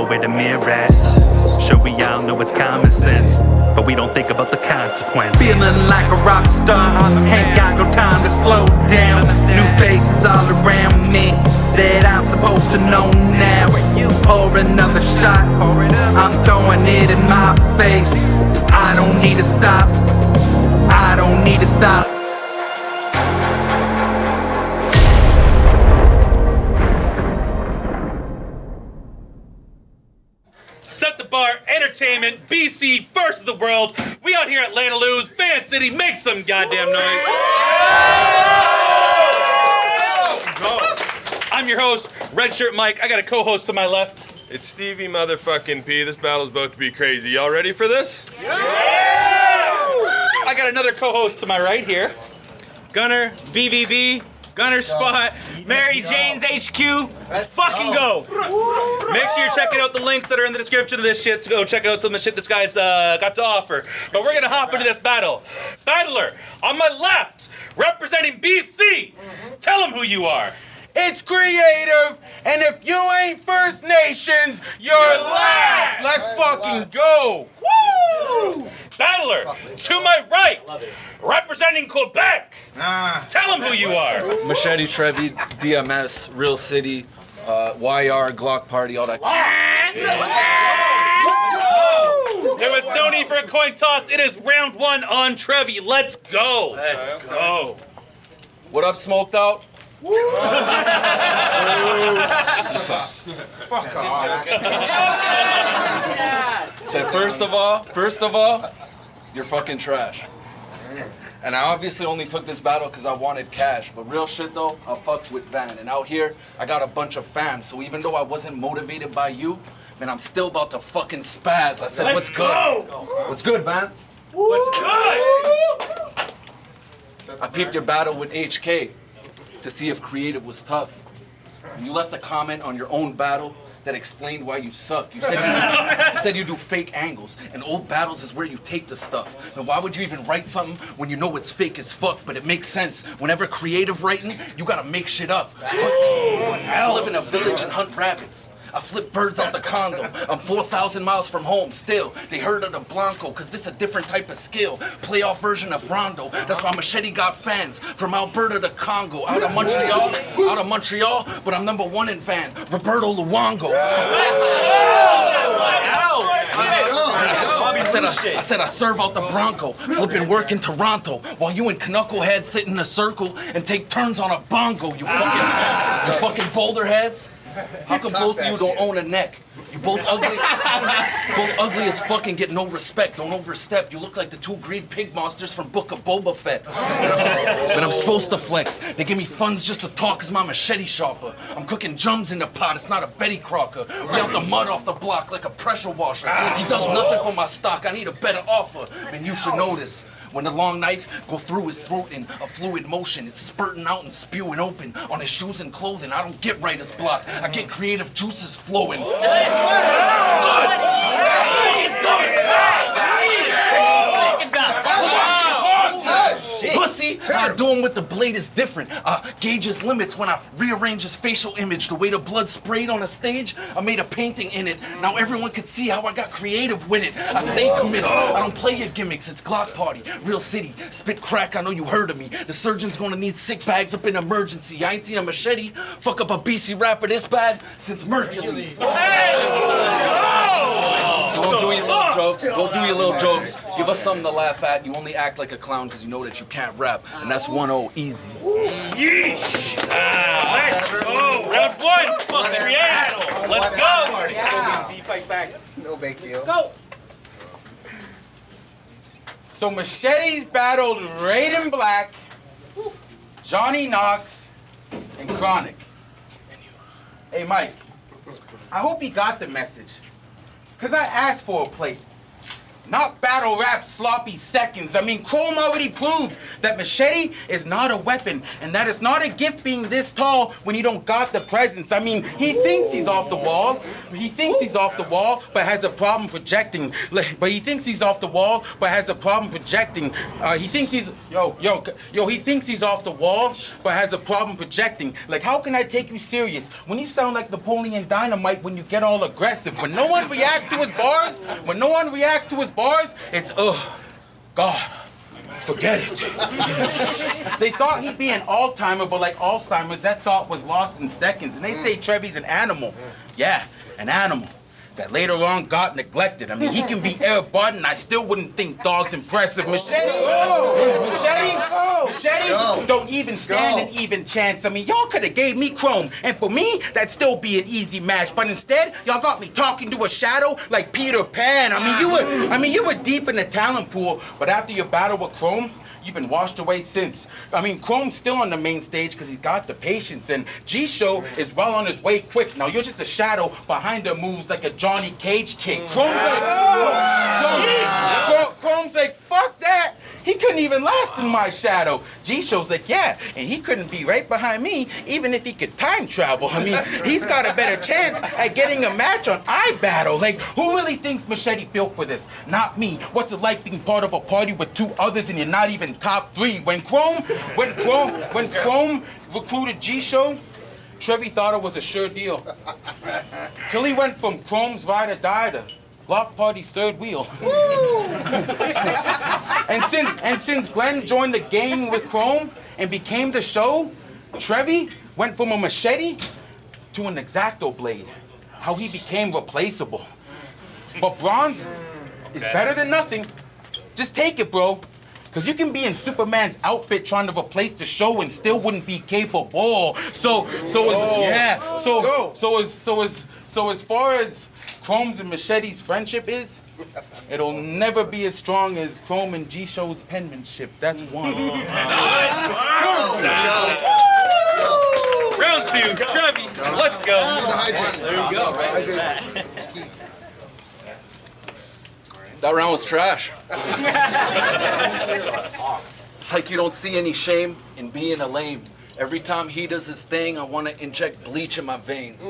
where the mirror at. Sure, we all know it's common sense, but we don't think about the consequence. Feeling like a rock star, ain't got no time to slow down. New faces all around me that I'm supposed to know now. Pour another shot, I'm throwing it in my face. I don't need to stop, I don't need to stop. Set the bar, entertainment, BC, first of the world. We out here at Atlanta Lose, Fan City, make some goddamn noise. I'm your host, Red Shirt Mike. I got a co-host to my left. It's Stevie motherfucking P. This battle's about to be crazy. Y'all ready for this? Yeah! I got another co-host to my right here. Gunner, BBB, Gunner Spot, Mary Jane's HQ. Let's fucking go. Make sure you're checking out the links that are in the description of this shit to go check out some of the shit this guy's got to offer. But we're gonna hop into this battle. Battler, on my left, representing BC, tell him who you are. It's Kreative, and if you ain't First Nations, you're last. Let's fucking go. Woo! Battler, to my right, representing Quebec, tell him who you are. Machete, Trevy, DMS, Real City, YR, Glock Party, all that. There was no need for a coin toss. It is round one on Trevy. Let's go. Let's go. What up, Smoked Out? Fuck off. So first of all, you're fucking trash. And I obviously only took this battle because I wanted cash. But real shit though, I fucks with Van. And out here, I got a bunch of fam. So even though I wasn't motivated by you, man, I'm still about to fucking spaz. I said, what's good? What's good, Van? What's good? I peeped your battle with HK to see if Kreative was tough. And you left a comment on your own battle that explained why you suck. You said you do fake angles, and old battles is where you take the stuff. And why would you even write something when you know it's fake as fuck? But it makes sense. Whenever creative writing, you gotta make shit up. I live in a village and hunt rabbits. I flip birds out the condo. I'm 4,000 miles from home still. They heard of the Blanco, cause this a different type of skill. Playoff version of Rondo. That's why Machete got fans. From Alberta to Congo. Out of Montreal, but I'm #1 in Van. Roberto Luongo. I said I serve out the Bronco, flipping work in Toronto, while you and Knucklehead sit in a circle and take turns on a bongo. You fucking boulder heads. How come both of you don't own a neck? You both ugly as fucking get no respect. Don't overstep. You look like the two green pig monsters from Book of Boba Fett. But I'm supposed to flex. They give me funds just to talk as my machete shopper. I'm cooking jums in the pot. It's not a Betty Crocker. We out the mud off the block like a pressure washer. He does nothing for my stock. I need a better offer. And you should know this. When the long knife go through his throat in a fluid motion, it's spurting out and spewing open on his shoes and clothing. I don't get writer's block. I get creative juices flowing. Pussy, how I do him with the blade is different. Gauge his limits when I rearrange his facial image. The way the blood sprayed on a stage, I made a painting in it. Now everyone could see how I got creative with it. I stay committed. I don't play your gimmicks. It's Glock Party, Real City, spit crack. I know you heard of me. The surgeon's gonna need sick bags up in emergency. I ain't seen a machete fuck up a BC rapper this bad since Mercury. So go do your little jokes. Go do your little jokes. Give us something to laugh at. You only act like a clown because you know that you can't rap, and that's 1-0 easy. Yeesh! Let's go! Round one! Fucking Kreative! Let's go! BC, fight back. No big deal. Go! So Machete's battled Raiden Black, Johnny Knox, and Chronic. Hey Mike, I hope he got the message. Cause I asked for a plate. Not battle rap sloppy seconds. I mean, Chrome already proved that Machete is not a weapon, and that it's not a gift being this tall when you don't got the presence. I mean, he thinks he's off the wall. He thinks he's off the wall, but has a problem projecting. But he thinks he's off the wall, but has a problem projecting. He thinks he's he thinks he's off the wall, but has a problem projecting. Like, how can I take you serious when you sound like Napoleon Dynamite when you get all aggressive? When no one reacts to his bars, it's God, forget it. They thought he'd be an all-timer, but like Alzheimer's, that thought was lost in seconds. And they say Trevy's an animal. Yeah, an animal that later on got neglected. I mean, he can be air-button, I still wouldn't think dog's impressive. Machete don't even stand an even chance. I mean, y'all could have gave me Chrome, and for me, that'd still be an easy match. But instead, y'all got me talking to a shadow like Peter Pan. You were deep in the talent pool, but after your battle with Chrome, you've been washed away since. I mean, Chrome's still on the main stage because he's got the patience, and G-Show is well on his way quick. Now, you're just a shadow behind the moves like a Johnny Cage kick. Chrome's like, fuck that. He couldn't even last in my shadow. G-Show's like, yeah, and he couldn't be right behind me even if he could time travel. I mean, he's got a better chance at getting a match on iBattle. Like, who really thinks Machete built for this? Not me. What's it like being part of a party with two others and you're not even top three? When Chrome recruited G-Show, Trevy thought it was a sure deal. Till he went from Chrome's ride or die to Block Party's third wheel. and since Glenn joined the game with Chrome and became the show, Trevy went from a machete to an X-Acto blade. How he became replaceable. But bronze is better than nothing. Just take it, bro. Because you can be in Superman's outfit trying to replace the show and still wouldn't be capable. So as far as Chrome's and Machete's friendship is, it'll never be as strong as Chrome and G-Show's penmanship. That's one. Nice. Round two, Trevy, let's go. There you go, right? That round was trash. Like you don't see any shame in being a lame. Every time he does his thing, I want to inject bleach in my veins.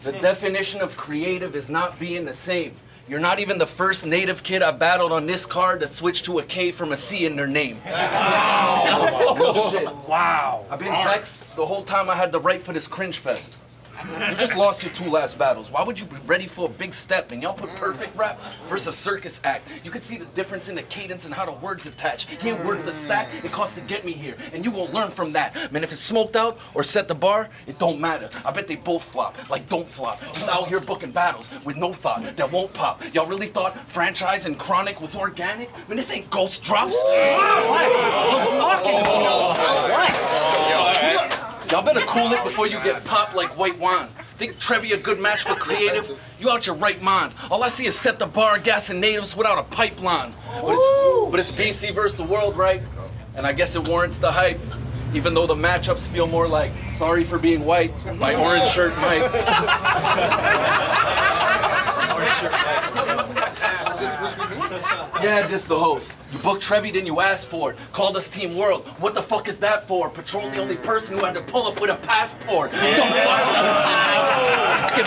The definition of creative is not being the same. You're not even the first native kid I battled on this card that switched to a K from a C in their name. Wow. Real shit. Wow. I've been vexed the whole time I had to write for this cringe fest. You just lost your two last battles. Why would you be ready for a big step? And y'all put perfect rap versus circus act. You could see the difference in the cadence and how the words attach. He ain't worth the stack it cost to get me here. And you will learn from that. Man, if it's smoked out or set the bar, it don't matter. I bet they both flop, like don't flop. Just out here booking battles with no thought that won't pop. Y'all really thought franchise and chronic was organic? Man, this ain't ghost drops. What's walking? Y'all better cool it before you get popped like white wine. Think Trevy a good match for creative? You out your right mind. All I see is set the bar, gas and natives without a pipeline. But it's BC versus the world, right? And I guess it warrants the hype. Even though the matchups feel more like Sorry for Being White by Orange Shirt Mike. Orange Shirt Mike. Yeah, just the host. You booked Trevy, then you asked for it. Called us Team World. What the fuck is that for? Patrol the only person who had to pull up with a passport. Dumb fucks. Let's get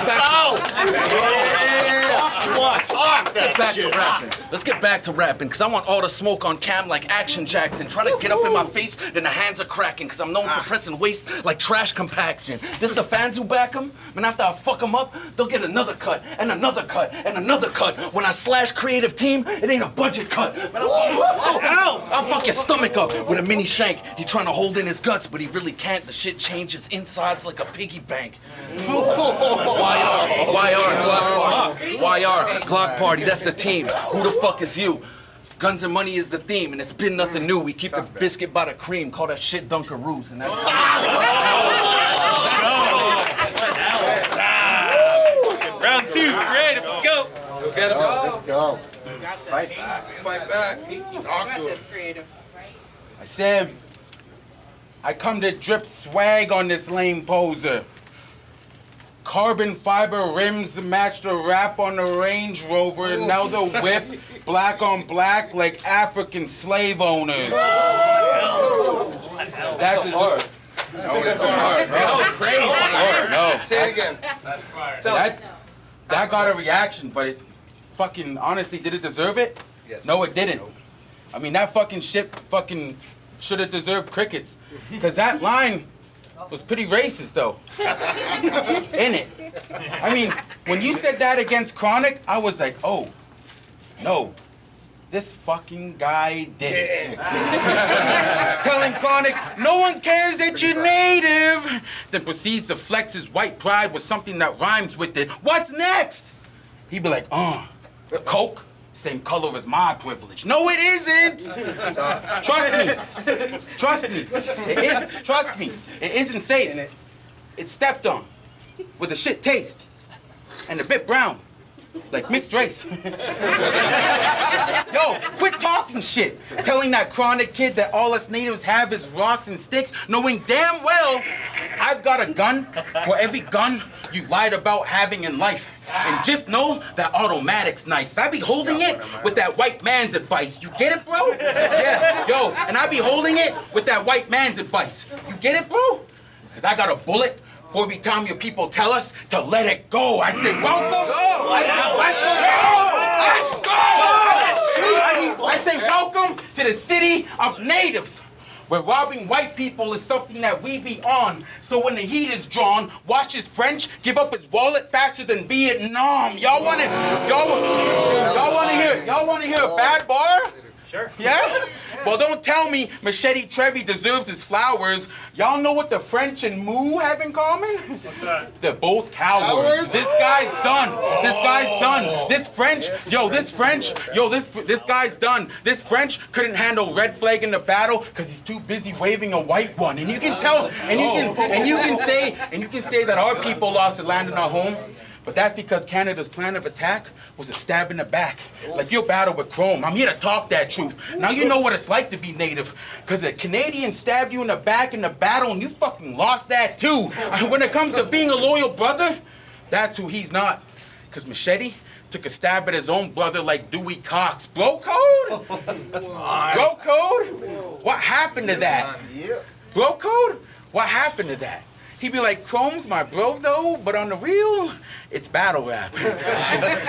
back to rapping. Let's get back to rapping, because I want all the smoke on cam like Action Jackson. Try to get up in my face, then the hands are cracking, because I'm known for pressing waste like trash compaction. This the fans who back them? Man, after I fuck them up, they'll get another cut, and another cut, and another cut. When I slash creative team, it ain't a budget cut. Man, I'll fuck your stomach up with a mini shank. He trying to hold in his guts, but he really can't. The shit changes insides like a piggy bank. YR, Glock Party, that's the team. Who the fuck is you? Guns and money is the theme, and it's been nothing new. We keep the biscuit by the cream, call that shit Dunkaroos, and that's Round two, Kreative, let's go. Let's go. Fight back. Fight back. Talk to him. I said, I come to drip swag on this lame poser. Carbon fiber rims match the wrap on the Range Rover. And now the whip, black on black, like African slave owners. That's his hard. No. Say it again. That got a reaction, but it fucking honestly, did it deserve it? Yes. No, it didn't. I mean, that fucking shit fucking should have deserved crickets. Because that line was pretty racist, though. In it. I mean, when you said that against Chronic, I was like, oh, no. This fucking guy did it. Telling Chronic, no one cares that you're native. Then proceeds to flex his white pride with something that rhymes with it. What's next? He'd be like, Coke? Same color as my privilege. No, it isn't. Trust me. Trust me. It isn't safe. It's stepped on with a shit taste and a bit brown, like mixed race. Yo, quit talking shit. Telling that Chronic kid that all us natives have is rocks and sticks, knowing damn well I've got a gun for every gun you lied about having in life. And just know that automatic's nice. I be holding it with that white man's advice. You get it, bro? Yeah, yo, and I be holding it with that white man's advice. You get it, bro? Because I got a bullet for every time your people tell us to let it go. I say, welcome. I say, welcome to the city of natives, where robbing white people is something that we be on. So when the heat is drawn, watch his French give up his wallet faster than Vietnam. Y'all wanna hear a bad bar? Sure. Yeah? Well, don't tell me Machete Trevy deserves his flowers. Y'all know what the French and Moo have in common? What's that? They're both cowards. This guy's done. This guy's done. This French couldn't handle red flag in the battle because he's too busy waving a white one. And you can tell, and you can say that our people lost the land in our home. But that's because Canada's plan of attack was a stab in the back. Like your battle with Chrome. I'm here to talk that truth. Now you know what it's like to be native. Because a Canadian stabbed you in the back in the battle and you fucking lost that too. And when it comes to being a loyal brother, that's who he's not. Because Machete took a stab at his own brother like Dewey Cox. Bro code? Bro code? What happened to that? Bro code? What happened to that? He'd be like, Chrome's my bro though, but on the real, it's battle rap.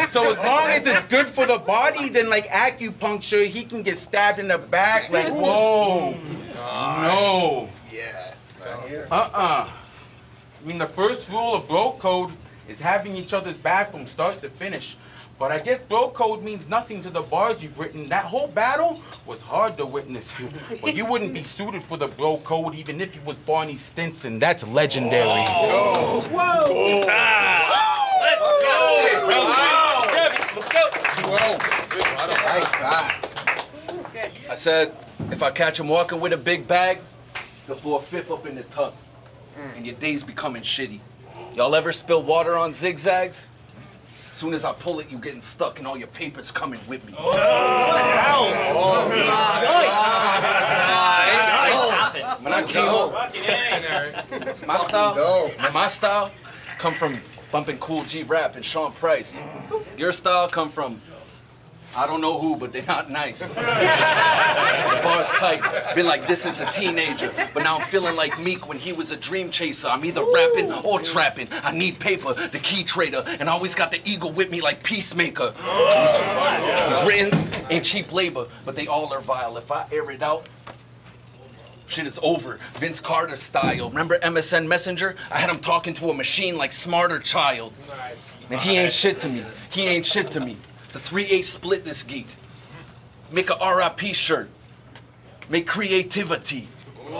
So as long as it's good for the body, then like acupuncture, he can get stabbed in the back like, whoa, no. Yeah. I mean, the first rule of bro code is having each other's back from start to finish. But I guess bro code means nothing to the bars you've written. That whole battle was hard to witness. But you wouldn't be suited for the bro code even if you was Barney Stinson. That's legendary. Whoa! Let's go! I said, if I catch him walking with a big bag, he'll throw a fifth up in the tub. And your day's becoming shitty. Y'all ever spill water on zigzags? As soon as I pull it, you getting stuck and all your papers coming with me. When I came up, my style come from bumping Cool G Rap and Sean Price. Your style come from I don't know who, but they're not nice. The bar's tight. Been like this since a teenager, but now I'm feeling like Meek when he was a dream chaser. I'm either rapping or trapping. I need paper, the key trader, and I always got the eagle with me like Peacemaker. These writtens ain't cheap labor, but they all are vile. If I air it out, shit is over. Vince Carter style. Remember MSN Messenger? I had him talking to a machine like Smarter Child. And he ain't shit to me. He ain't shit to me. The 3/8 split this geek. Make a RIP shirt. Make creativity. And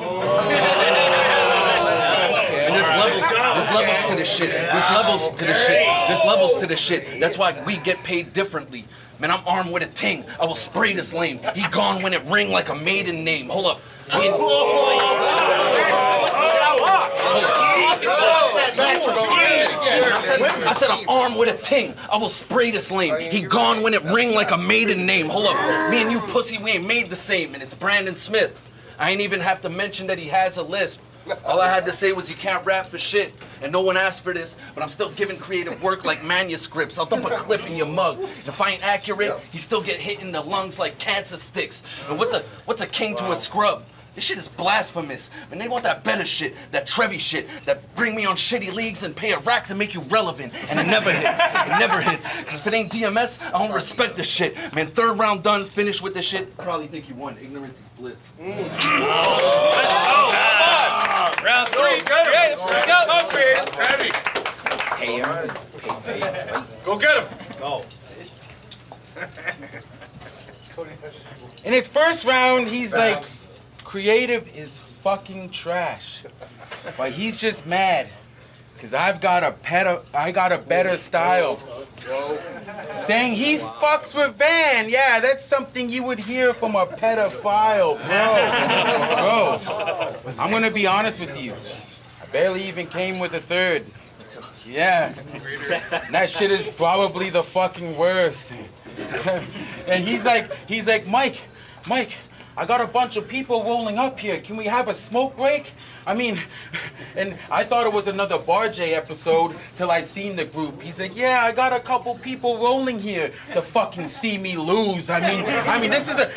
there's levels to this shit. There's levels to this shit. There's levels to this shit. That's why we get paid differently. Man, I'm armed with a ting. I will spray this lame. He gone when it ring like a maiden name. Hold up. I said I'm armed with a ting. I will spray this lame. He gone when it ring like a maiden name. Hold up. Me and you pussy, we ain't made the same. And it's Brandon Smith. I ain't even have to mention that he has a lisp. All I had to say was you can't rap for shit, and no one asked for this, but I'm still giving creative work like manuscripts. I'll dump a clip in your mug. If I ain't accurate, you still get hit in the lungs like cancer sticks. And what's a king to a scrub? This shit is blasphemous. Man, they want that better shit, that Trevy shit, that bring me on shitty leagues and pay a rack to make you relevant. And it never hits. It never hits. Cause if it ain't DMS, I don't respect this shit. Man, 3rd round done, finished with this shit. Probably think you won. Ignorance is bliss. Let's go. Round 3. Creative. Let's go. Heavy. Go get him. Let's go. In his first round, he's like, Kreative is fucking trash. But he's just mad. Cause I got a better style. Saying he fucks with Van. Yeah, that's something you would hear from a pedophile, bro. I'm gonna be honest with you. I barely even came with a 3rd. Yeah. That shit is probably the fucking worst. And he's like, Mike, I got a bunch of people rolling up here. Can we have a smoke break? I mean, and I thought it was another Bar J episode till I seen the group. He said, yeah, I got a couple people rolling here to fucking see me lose. I mean,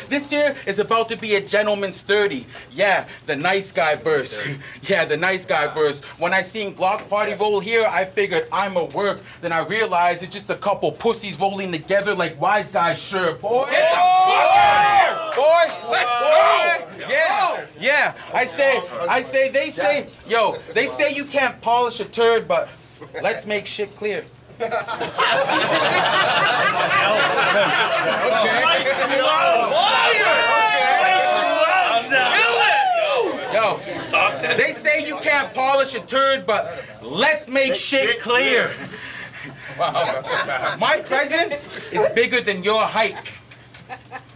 this year is about to be a gentleman's 30. Yeah, the nice guy verse. Yeah, the nice guy verse. When I seen Glock Party roll here, I figured I'm a work. Then I realized it's just a couple pussies rolling together like wise guys. Sure, boy. Get the fuck out of here, boy. Let's go. Yeah. I say, they say you can't polish a turd, but let's make shit clear. Yo, they say you can't polish a turd, but let's make shit clear. My presence is bigger than your height.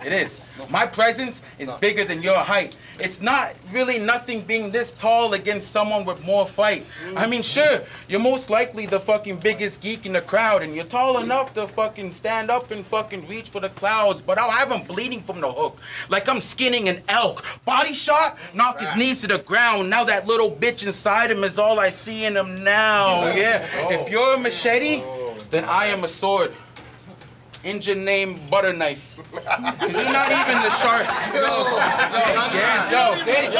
It is. My presence is bigger than your height. It's not really nothing being this tall against someone with more fight. I mean, sure, you're most likely the fucking biggest geek in the crowd, and you're tall enough to fucking stand up and fucking reach for the clouds, but I'll have him bleeding from the hook, like I'm skinning an elk. Body shot, knock his knees to the ground. Now that little bitch inside him is all I see in him now, yeah. If you're a machete, then I am a sword. Engine name butter knife. Cause you're not even the sharp. Yo, if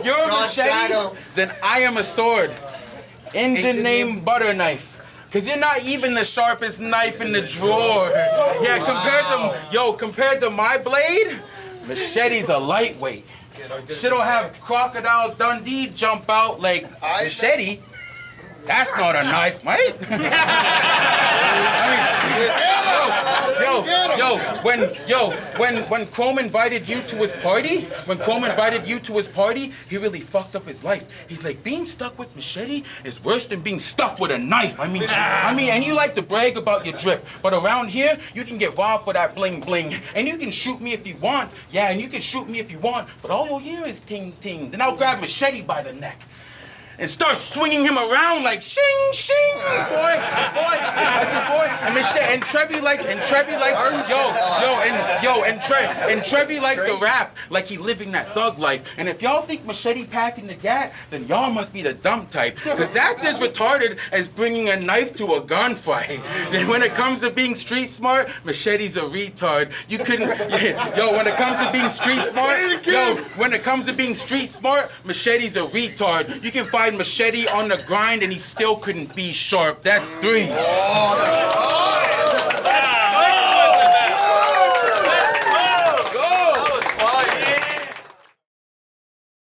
you're a machete, then I am a sword. Engine name butter knife. Cause you're not even the sharpest knife in the drawer. Yeah, compared to my blade, machete's a lightweight. Shit'll have Crocodile Dundee jump out like machete. That's not a knife, mate. When Chrome invited you to his party, he really fucked up his life. He's like, being stuck with machete is worse than being stuck with a knife. I mean, and you like to brag about your drip, but around here, you can get robbed for that bling bling. And you can shoot me if you want. Yeah, and you can shoot me if you want, but all you'll hear is ting ting. Then I'll grab machete by the neck and start swinging him around like shing shing, boy. I said, boy, and Trevy likes Trevy likes to rap like he living that thug life. And if y'all think Machete packing the gat, then y'all must be the dumb type, because that's as retarded as bringing a knife to a gunfight. And when it comes to being street smart, Machete's a retard. You couldn't, when it comes to being street smart, Machete's a retard. You can find Machete on the grind and he still couldn't be sharp. That's 3.